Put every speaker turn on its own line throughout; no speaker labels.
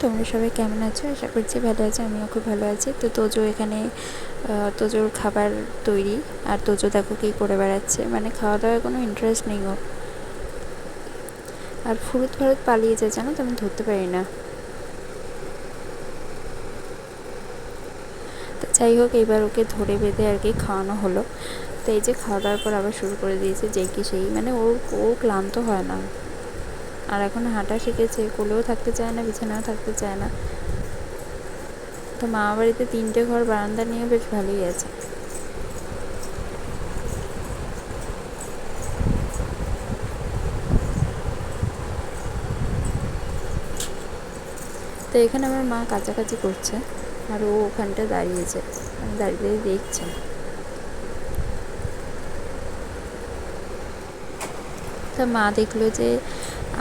তোমরা সবাই কেমন আছো? আশা করছি ভালো আছো। আমিও খুব ভালো আছি। তো তোজো এখানে তোজোর খাবার তৈরি, আর তোজো দেখো কী করে বেড়াচ্ছে, মানে খাওয়া দাওয়ায় কোনো ইন্টারেস্ট নেই ওর। আর ফুরুত ফারুত পালিয়ে যায়, জানো তো, আমি ধরতে পারি না। তো যাই হোক, এইবার ওকে ধরে বেঁধে আর কি খাওয়ানো হলো। তো এই যে খাওয়া দাওয়ার পর আবার শুরু করে দিয়েছে যেই কি সেই, মানে ও ক্লান্ত হয় না। আর এখন হাঁটা শিখেছে, কোলেও থাকতে চায় না, বিছানাও থাকতে চায় না। তো মামা বাড়িতে 3টে ঘর, বারান্দা নিয়ে বেশ ভালোই আছে। তো এখানে আমার মা কাছাকাছি করছে, আর ও ওখানটা দাঁড়িয়েছে, মানে দাঁড়িয়ে দাঁড়িয়ে দেখছে। তা মা দেখলো যে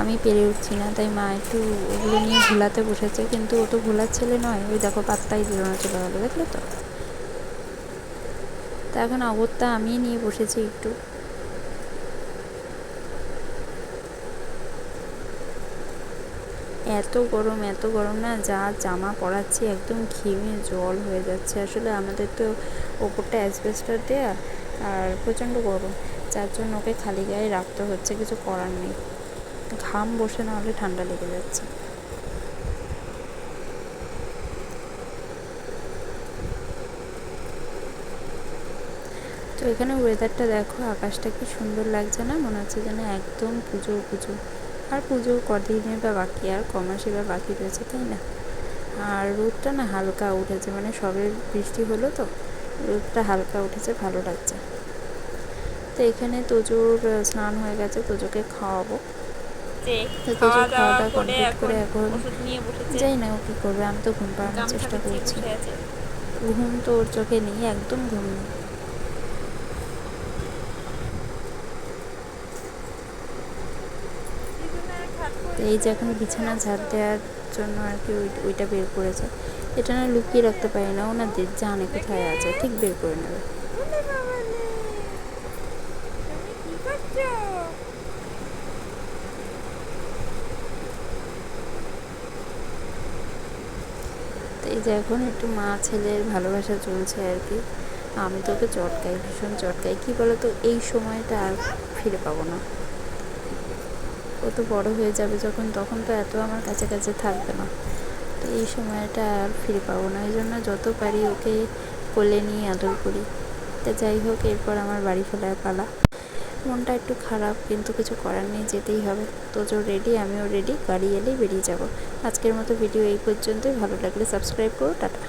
আমি পেরে উঠছি না, তাই মা একটু ওগুলো নিয়ে ভোলাতে বসেছে, কিন্তু ও তো ভোলার ছেলে নয়। ওই দেখো পাত্তাই দিল না, চলে গেলো, দেখলে তো। তা এখন অগত্যা আমি নিয়ে বসেছি একটু। এত গরম না, যা জামা পরাচ্ছি একদম ঘেমে জল হয়ে যাচ্ছে। আসলে আমাদের তো ওপরটা অ্যাসবেস্টাস দেয়া, আর প্রচণ্ড গরম, যার জন্য ওকে খালি গায়ে রাখতে হচ্ছে, কিছু করার নেই। ঘাম বসে না হলে ঠান্ডা লেগে যাচ্ছে। তো এখানে ওয়েদারটা দেখো, আকাশটা কি সুন্দর লাগছে না? মনে হচ্ছে যেন একদম পুজো পুজো। আর পুজো কদিনের বা বাকি, আর কমাসে বা বাকি রয়েছে, তাই না? আর রোদটা না হালকা উঠেছে, মানে সবে বৃষ্টি হলো তো, রোদটা হালকা উঠেছে, ভালো লাগছে। তো এখানে তোজোর স্নান হয়ে গেছে, তোজোকে খাওয়াবো। তো তোজো খাওয়া দাওয়া কমপ্লিট করে এখন যাই না ও কী করবে, আমি তো ঘুম পাড়ানোর চেষ্টা করছি। ঘুম তো ওর চোখে নেই, একদম ঘুম নেই। তো এই যে এখন বিছানা ঝাড় দেওয়ার জন্য আর কি ওইটা বের করেছে। এটা না লুকিয়ে রাখতে পারি না, ও না জানে কোথায় আছে, ঠিক বের করে নেবে। তো এই যে এখন একটু মা ছেলের ভালোবাসা চলছে আর কি। আমি তো ওকে চটকাই, ভীষণ চটকাই। কী বলো তো, এই সময়টা আর ফিরে পাবো না। ও তো বড় হয়ে যাবে যখন, তখন তো এত আমার কাছে কাছে থাকবে না। তো এই সময়টা আর ফিরে পাবো না, এই জন্য যত পারি ওকে কোলে নিয়ে আদর করি। তো যাই হোক, এরপর আমার বাড়ি ফেরার পালা। মনটা একটু খারাপ, কিন্তু কিছু করার নেই, যেতেই হবে। তোজো রেডি, আমিও রেডি, গাড়ি এলেই বেরিয়ে যাব। আজকের মতো ভিডিও এই পর্যন্তই। ভালো লাগলে সাবস্ক্রাইব করো। টাটা।